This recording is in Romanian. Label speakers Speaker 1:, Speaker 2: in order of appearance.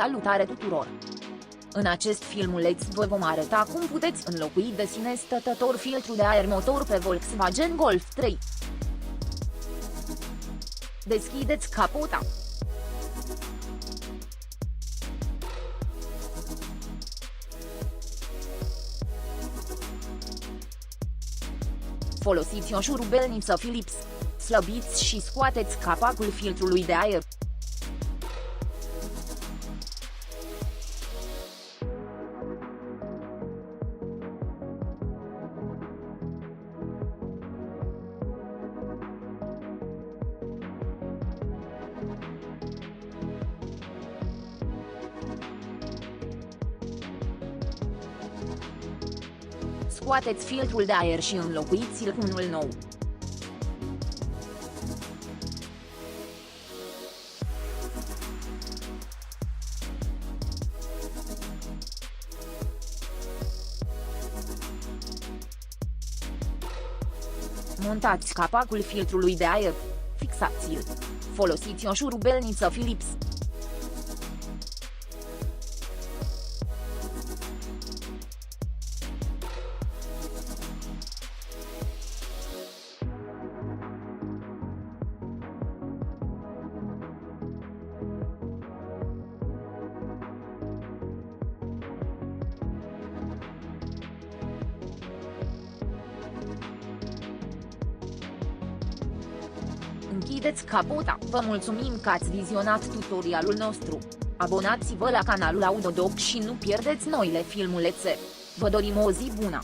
Speaker 1: Salutare tuturor! În acest filmuleț vă vom arăta cum puteți înlocui de sine stătător filtrul de aer motor pe Volkswagen Golf 3. Deschideți capota. Folosiți o șurubelniță Philips. Slăbiți și scoateți capacul filtrului de aer. Scoateți filtrul de aer și înlocuiți-l cu unul nou. Montați capacul filtrului de aer. Fixați-l. Folosiți o șurubelniță Philips. Închideți capota. Vă mulțumim că ați vizionat tutorialul nostru. Abonați-vă la canalul Autodoc și nu pierdeți noile filmulețe. Vă dorim o zi bună!